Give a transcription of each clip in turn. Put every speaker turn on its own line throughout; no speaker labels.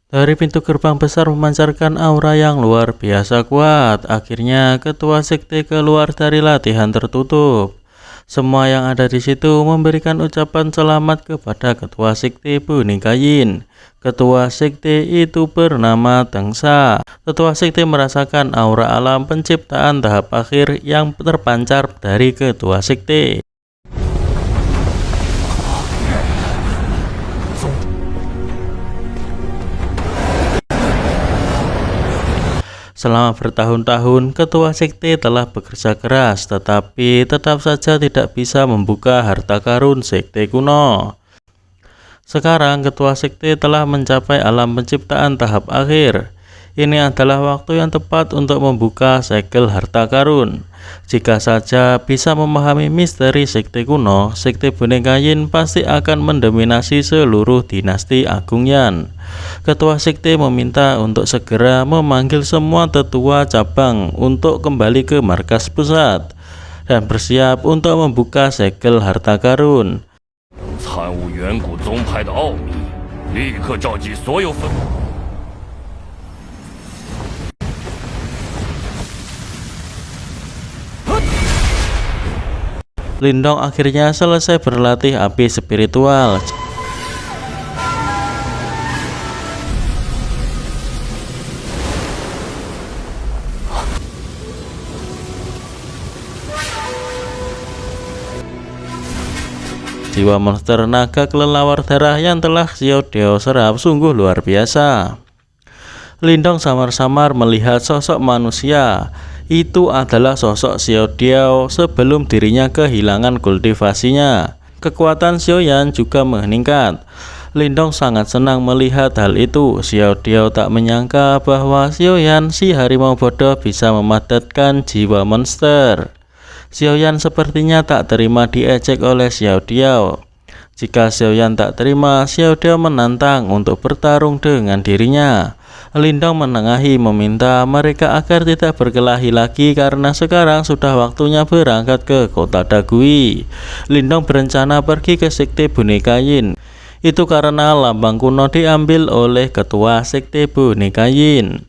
Dari pintu gerbang besar memancarkan aura yang luar biasa kuat. Akhirnya ketua sekte keluar dari latihan tertutup. Semua yang ada di situ memberikan ucapan selamat kepada ketua sekte Bunikayin. Ketua sekte itu bernama Tengsa. Ketua sekte merasakan aura alam penciptaan tahap akhir yang terpancar dari ketua sekte. Selama bertahun-tahun, ketua sekte telah bekerja keras, tetapi tetap saja tidak bisa membuka harta karun sekte kuno. Sekarang, ketua sekte telah mencapai alam penciptaan tahap akhir. Ini adalah waktu yang tepat untuk membuka segel harta karun. Jika saja bisa memahami misteri sekte kuno, sekte Bunikayin pasti akan mendominasi seluruh dinasti Agung Yan. Ketua sekte meminta untuk segera memanggil semua tetua cabang untuk kembali ke markas pusat dan bersiap untuk membuka segel harta karun.
参悟远古宗派的奥秘，立刻召集所有分。
Lindong akhirnya selesai berlatih api spiritual. Jiwa monster naga kelelawar darah yang telah Xiao Diao serap sungguh luar biasa. Lindong samar-samar melihat sosok manusia. Itu adalah sosok Xiao Diao sebelum dirinya kehilangan kultivasinya. Kekuatan Xiaoyan juga meningkat. Lindong sangat senang melihat hal itu. Xiao Diao tak menyangka bahwa Xiaoyan, si harimau bodoh, bisa memadatkan jiwa monster. Xiaoyan sepertinya tak terima diejek oleh Xiao Diao. Jika Xiaoyan tak terima, Xiao Diao menantang untuk bertarung dengan dirinya. Lindong menengahi meminta mereka agar tidak berkelahi lagi karena sekarang sudah waktunya berangkat ke kota Dagui. Lindong berencana pergi ke sekte Bunikayin. Itu karena lambang kuno diambil oleh ketua sekte Bunikayin.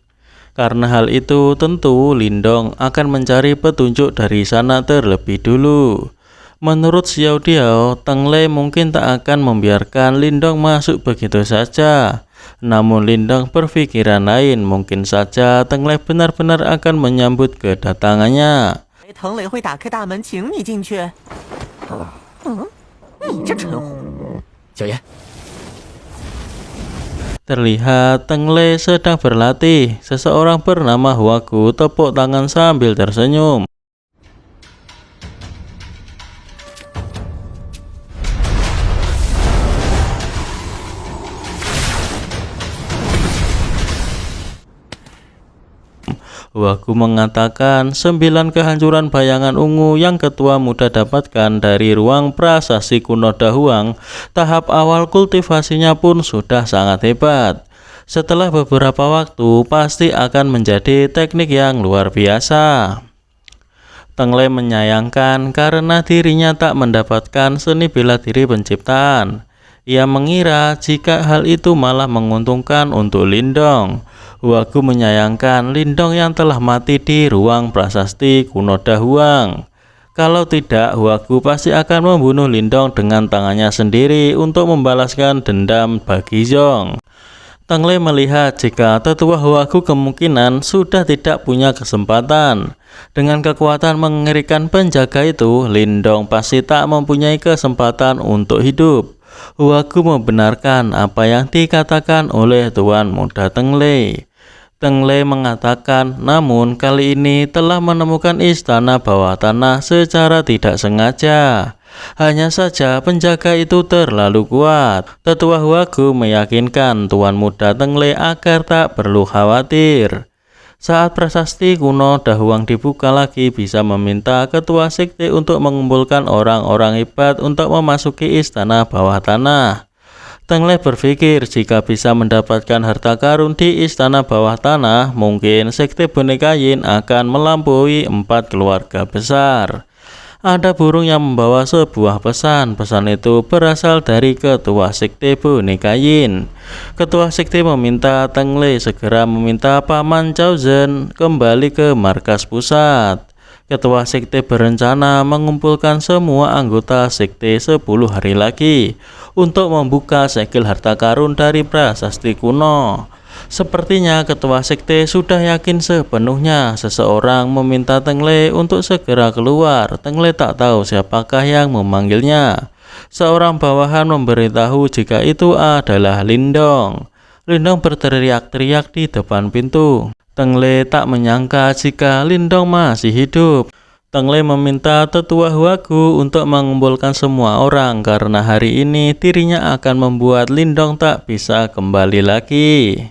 Karena hal itu tentu Lindong akan mencari petunjuk dari sana terlebih dulu. Menurut Xiao Diao, Teng Lei mungkin tak akan membiarkan Lindong masuk begitu saja. Namun Lindong berpikiran lain, mungkin saja Teng Lei benar-benar akan menyambut kedatangannya.
滕磊会打开大门请你进去。你这蠢货！
小爷，
Terlihat Teng Lei sedang berlatih. Seseorang bernama Huagu tepuk tangan sambil tersenyum. Huagu mengatakan 9 kehancuran bayangan ungu yang ketua muda dapatkan dari ruang prasasti kuno Dahuang. Tahap awal kultivasinya pun sudah sangat hebat. Setelah beberapa waktu pasti akan menjadi teknik yang luar biasa. Teng Lei menyayangkan karena dirinya tak mendapatkan seni bela diri penciptaan. Ia mengira jika hal itu malah menguntungkan untuk Lindong. Huagu menyayangkan Lindong yang telah mati di ruang prasasti kuno Dahuang. Kalau tidak, Huagu pasti akan membunuh Lindong dengan tangannya sendiri untuk membalaskan dendam bagi Zhong. Teng Lei melihat jika tetua Huagu kemungkinan sudah tidak punya kesempatan. Dengan kekuatan mengerikan penjaga itu, Lindong pasti tak mempunyai kesempatan untuk hidup. Huagu membenarkan apa yang dikatakan oleh Tuan Muda Teng Lei. Teng Lei mengatakan, namun kali ini telah menemukan istana bawah tanah secara tidak sengaja. Hanya saja penjaga itu terlalu kuat. Tetua Huagu meyakinkan Tuan Muda Teng Lei agar tak perlu khawatir. Saat prasasti kuno Dahuang dibuka lagi, bisa meminta ketua sekte untuk mengumpulkan orang-orang hebat untuk memasuki istana bawah tanah. Teng Lei berpikir jika bisa mendapatkan harta karun di istana bawah tanah, mungkin sekte Bunikayin akan melampaui 4 keluarga besar. ada burung yang membawa sebuah pesan. Pesan itu berasal dari ketua sekte boneka Yin. Ketua sekte meminta Teng Lei segera meminta Paman Cao Zhen kembali ke markas pusat. Ketua sekte berencana mengumpulkan semua anggota sekte 10 hari lagi untuk membuka segel harta karun dari prasasti kuno. Sepertinya ketua sekte sudah yakin sepenuhnya seseorang meminta Teng Lei untuk segera keluar. Teng Lei tak tahu siapakah yang memanggilnya. Seorang bawahan memberitahu jika itu adalah Lindong. Lindong berteriak-teriak di depan pintu. Teng Lei tak menyangka jika Lindong masih hidup. Teng Lei meminta tetua Huagu untuk mengumpulkan semua orang karena hari ini dirinya akan membuat Lindong tak bisa kembali lagi.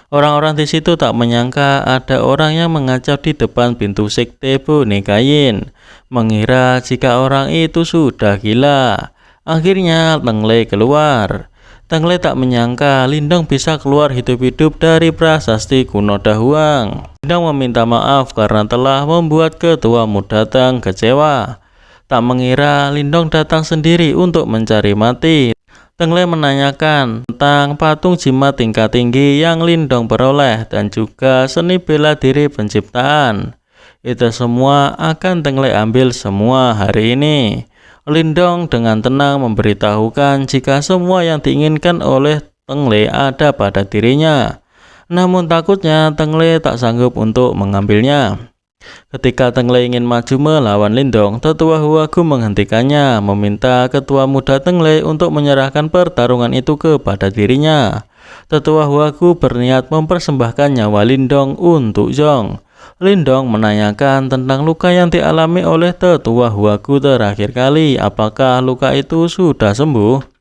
Orang-orang di situ tak menyangka ada orang yang mengacau di depan pintu sekte boneka Yin, mengira jika orang itu sudah gila. Akhirnya Teng Lei keluar. Teng Lei tak menyangka Lindong bisa keluar hidup-hidup dari prasasti kuno Dahuang. Lindong meminta maaf karena telah membuat ketua muda Teng kecewa. Tak mengira Lindong datang sendiri untuk mencari mati. Teng Lei menanyakan tentang patung jimat tingkat tinggi yang Lindong peroleh dan juga seni bela diri penciptaan. Itu semua akan Teng Lei ambil semua hari ini. Lindong dengan tenang memberitahukan jika semua yang diinginkan oleh Teng Lei ada pada dirinya. Namun takutnya Teng Lei tak sanggup untuk mengambilnya. Ketika Teng Lei ingin maju melawan Lindong, tetua Huagu menghentikannya, meminta ketua muda Teng Lei untuk menyerahkan pertarungan itu kepada dirinya. Tetua Huagu berniat mempersembahkan nyawa Lindong untuk Zhong. Lindong menanyakan tentang luka yang dialami oleh tetua Huagu terakhir kali, apakah luka itu sudah sembuh?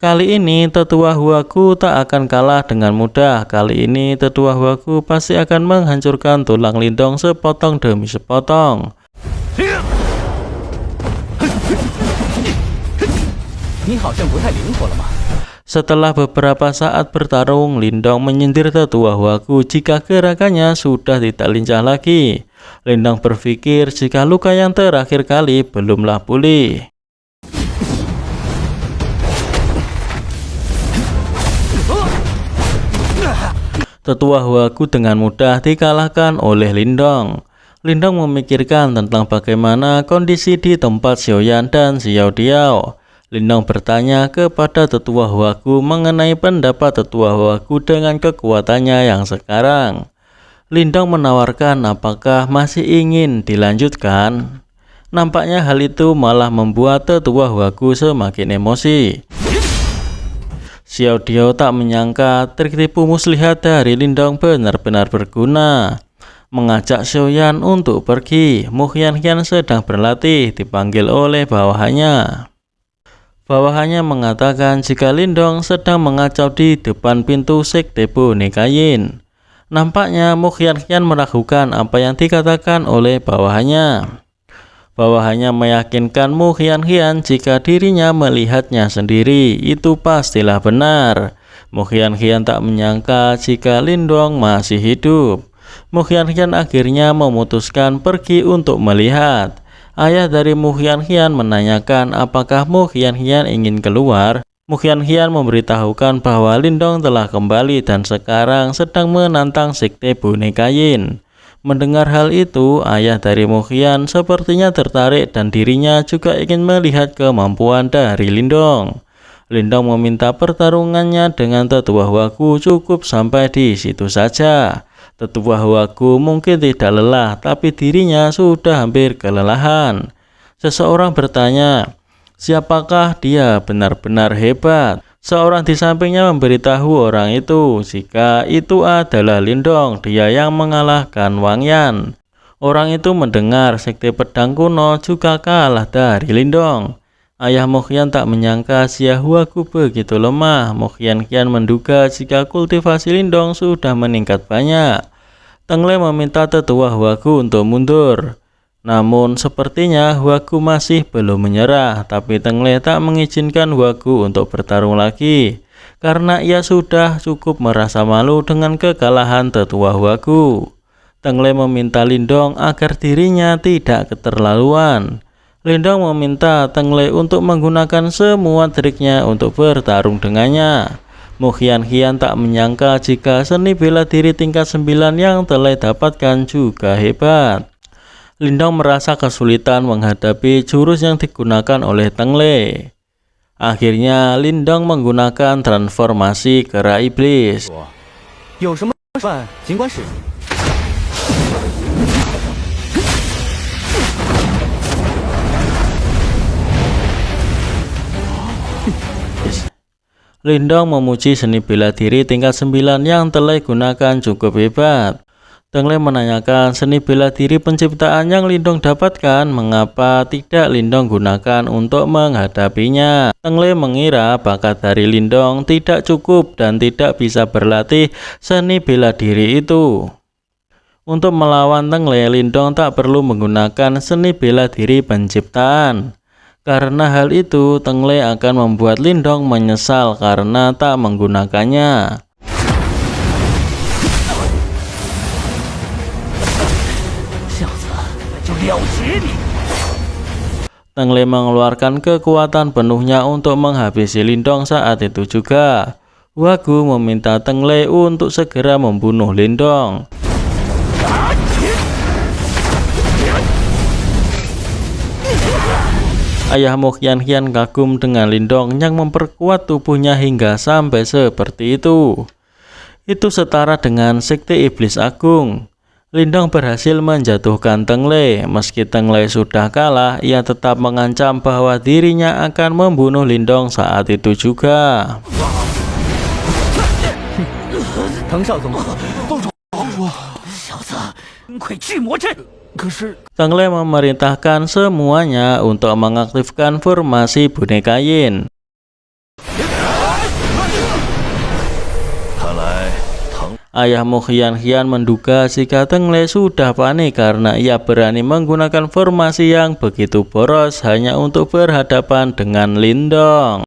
Kali ini tetua Huagu tak akan kalah dengan mudah. Kali ini tetua Huagu pasti akan menghancurkan tulang Lindong sepotong demi sepotong. Setelah beberapa saat bertarung, Lindong menyindir tetua Huagu jika gerakannya sudah tidak lincah lagi. Lindong berpikir jika luka yang terakhir kali belumlah pulih. Tetua Huagu dengan mudah dikalahkan oleh Lindong. Lindong memikirkan tentang bagaimana kondisi di tempat Xiaoyan dan Xiao Diao. Lindong bertanya kepada tetua Huagu mengenai pendapat tetua Huagu dengan kekuatannya yang sekarang. Lindong menawarkan apakah masih ingin dilanjutkan. Nampaknya hal itu malah membuat tetua Huagu semakin emosi. Xiao Diao tak menyangka trik tipu muslihat dari Lindong benar-benar berguna. Mengajak Xiaoyan untuk pergi, Mu Qianqian sedang berlatih dipanggil oleh bawahannya. Bawahannya mengatakan jika Lindong sedang mengacau di depan pintu sekte boneka Yin. Nampaknya Mu Qianqian meragukan apa yang dikatakan oleh bawahannya. Bawahannya meyakinkan Mu Qianqian jika dirinya melihatnya sendiri, itu pastilah benar. Mu Qianqian tak menyangka jika Lindong masih hidup. Mu Qianqian akhirnya memutuskan pergi untuk melihat. Ayah dari Mu Qianqian menanyakan apakah Mu Qianqian ingin keluar. Mu Qianqian memberitahukan bahwa Lindong telah kembali dan sekarang sedang menantang sekte boneka Yin. Mendengar hal itu, ayah dari Mu Qian sepertinya tertarik dan dirinya juga ingin melihat kemampuan dari Lindong. Lindong meminta pertarungannya dengan tetua Huagu cukup sampai di situ saja. Tetua Huagu mungkin tidak lelah, tapi dirinya sudah hampir kelelahan. Seseorang bertanya, siapakah dia benar-benar hebat? Seorang di sampingnya memberitahu orang itu jika itu adalah Lindong, dia yang mengalahkan Wang Yan. Orang itu mendengar sekte pedang kuno juga kalah dari Lindong. Ayah Mu Qian tak menyangka Xia Huagu begitu lemah. Mu Qianqian menduga jika kultivasi Lindong sudah meningkat banyak. Teng Lei meminta tetua Huagu untuk mundur. Namun sepertinya Huagu masih belum menyerah, tapi Teng Lei tak mengizinkan Huagu untuk bertarung lagi karena ia sudah cukup merasa malu dengan kekalahan tetua Huagu. Teng Lei meminta Lindong agar dirinya tidak keterlaluan. Lindong meminta Teng Lei untuk menggunakan semua triknya untuk bertarung dengannya. Mu Qianqian tak menyangka jika seni bela diri tingkat 9 yang telah dapatkan juga hebat. Lindong merasa kesulitan menghadapi jurus yang digunakan oleh Teng Lei. Akhirnya Lindong menggunakan transformasi kera iblis.
有什么办尽管使。
Lindong memuji seni bela diri tingkat 9 yang telah digunakan cukup hebat. Teng Lei menanyakan seni bela diri penciptaan yang Lindong dapatkan, mengapa tidak Lindong gunakan untuk menghadapinya. Teng Lei mengira bakat dari Lindong tidak cukup dan tidak bisa berlatih seni bela diri itu. Untuk melawan Teng Lei, Lindong tak perlu menggunakan seni bela diri penciptaan. Karena hal itu, Teng Lei akan membuat Lindong menyesal karena tak menggunakannya. Teng Lei mengeluarkan kekuatan penuhnya untuk menghabisi Lindong saat itu juga. Wagu meminta Teng Lei untuk segera membunuh Lindong. Ayah Mu Qianqian kagum dengan Lindong yang memperkuat tubuhnya hingga sampai seperti itu. Itu setara dengan sekte iblis agung. Lindong berhasil menjatuhkan Teng Lei. Meski Teng Lei sudah kalah, ia tetap mengancam bahwa dirinya akan membunuh Lindong saat itu juga. Teng Lei memerintahkan semuanya untuk mengaktifkan formasi boneka Yin. Ayah Mu Qianqian menduga jika Teng Lei sudah panik karena ia berani menggunakan formasi yang begitu boros hanya untuk berhadapan dengan Lindong.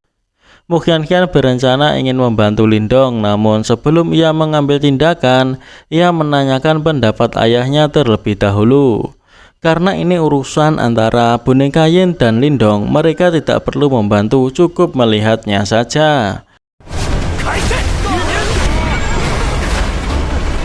Mu Qianqian berencana ingin membantu Lindong, namun sebelum ia mengambil tindakan, ia menanyakan pendapat ayahnya terlebih dahulu. Karena ini urusan antara boneka Yin dan Lindong, mereka tidak perlu membantu, cukup melihatnya saja.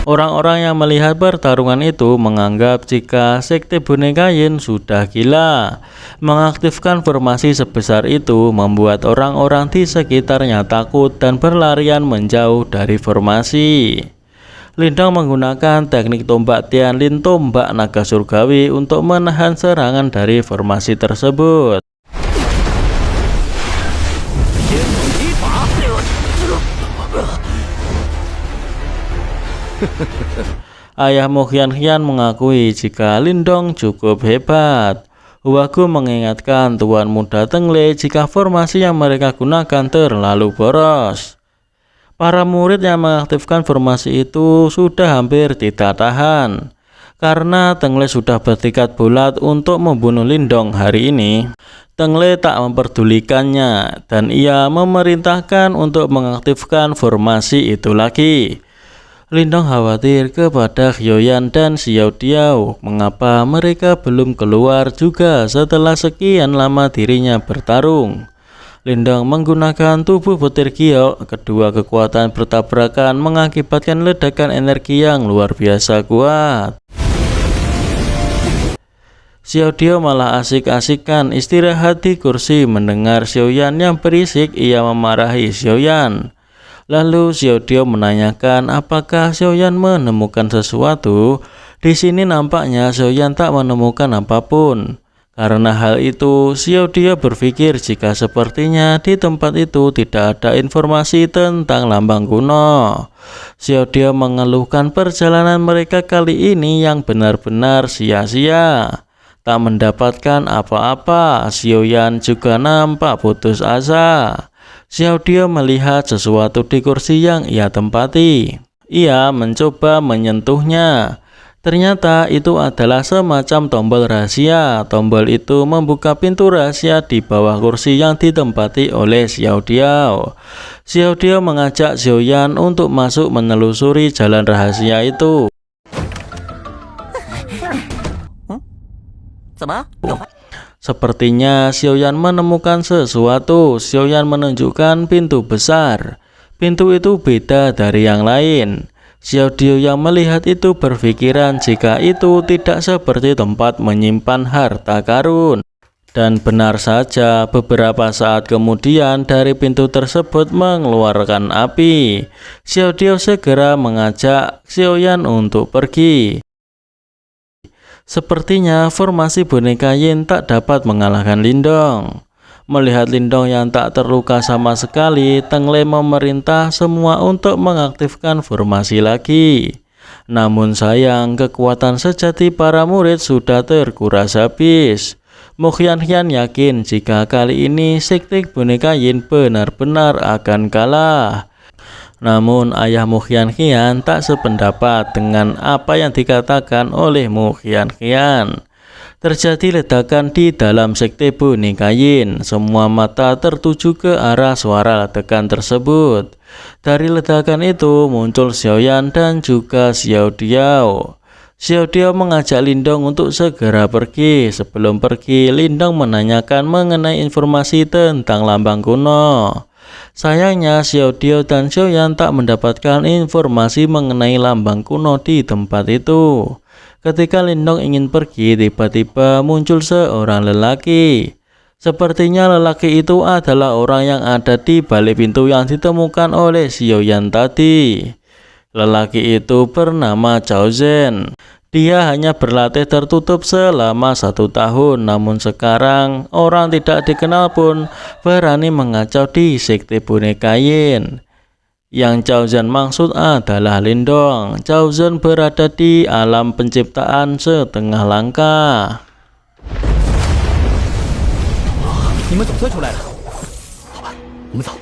Orang-orang yang melihat pertarungan itu menganggap jika sekte boneka Yin sudah gila. Mengaktifkan formasi sebesar itu membuat orang-orang di sekitarnya takut dan berlarian menjauh dari formasi. Lindong menggunakan teknik tombak Tianlin, tombak naga surgawi, untuk menahan serangan dari formasi tersebut. Ayah Mu Qianqian mengakui jika Lindong cukup hebat. Wagu mengingatkan Tuan Muda Teng Lei jika formasi yang mereka gunakan terlalu boros. Para murid yang mengaktifkan formasi itu sudah hampir tidak tahan. Karena Teng Lei sudah bertekad bulat untuk membunuh Lindong hari ini, Teng Lei tak memperdulikannya dan ia memerintahkan untuk mengaktifkan formasi itu lagi. Lindong khawatir kepada Hioyan dan Xiao Diao, mengapa mereka belum keluar juga setelah sekian lama dirinya bertarung. Lindong menggunakan tubuh petir giok, kedua kekuatan bertabrakan mengakibatkan ledakan energi yang luar biasa kuat. Xiao Diao malah asik-asikan istirahat di kursi mendengar Xiaoyan yang berisik. Ia memarahi Xiaoyan. Lalu Xiao Diao menanyakan apakah Xiaoyan menemukan sesuatu. Di sini nampaknya Xiaoyan tak menemukan apapun. Karena hal itu, Xiao Diao berpikir jika sepertinya di tempat itu tidak ada informasi tentang lambang kuno. Xiao Diao mengeluhkan perjalanan mereka kali ini yang benar-benar sia-sia. Tak mendapatkan apa-apa, Xiaoyan juga nampak putus asa. Xiao Diao melihat sesuatu di kursi yang ia tempati. Ia mencoba menyentuhnya. Ternyata itu adalah semacam tombol rahasia. Tombol itu membuka pintu rahasia di bawah kursi yang ditempati oleh Xiao Diao. Xiao Diao mengajak Xiaoyan untuk masuk menelusuri jalan rahasia itu. Sepertinya Xiaoyan menemukan sesuatu. Xiaoyan menunjukkan pintu besar. Pintu itu beda dari yang lain. Xiao Dio yang melihat itu berpikiran jika itu tidak seperti tempat menyimpan harta karun. Dan benar saja, beberapa saat kemudian dari pintu tersebut mengeluarkan api. Xiao Dio segera mengajak Xiaoyan untuk pergi. Sepertinya formasi boneka Yin tak dapat mengalahkan Lindong. Melihat Lindong yang tak terluka sama sekali, Teng Lei memerintah semua untuk mengaktifkan formasi lagi. Namun sayang, kekuatan sejati para murid sudah terkuras habis. Mu Qianqian yakin jika kali ini sekte boneka Yin benar-benar akan kalah. Namun ayah Mu Qianqian tak sependapat dengan apa yang dikatakan oleh Mu Qianqian. Terjadi ledakan di dalam sekte boneka Yin. Semua mata tertuju ke arah suara ledakan tersebut. Dari ledakan itu muncul Xiaoyan dan juga Xiao Diao. Xiao Diao mengajak Lindong untuk segera pergi. Sebelum pergi, Lindong menanyakan mengenai informasi tentang lambang kuno. Sayangnya Xiao Dio dan Xiaoyan tak mendapatkan informasi mengenai lambang kuno di tempat itu. Ketika Lindong ingin pergi, tiba-tiba muncul seorang lelaki. Sepertinya lelaki itu adalah orang yang ada di balik pintu yang ditemukan oleh Xiaoyan tadi. Lelaki itu bernama Cao Zhen. Dia hanya berlatih tertutup selama 1 tahun, namun sekarang orang tidak dikenal pun berani mengacau di sekte boneka Yin. Yang Cao Zhen maksud adalah Lindong. Cao Zhen berada di alam penciptaan setengah langkah.
你们总算出来了。
我们走。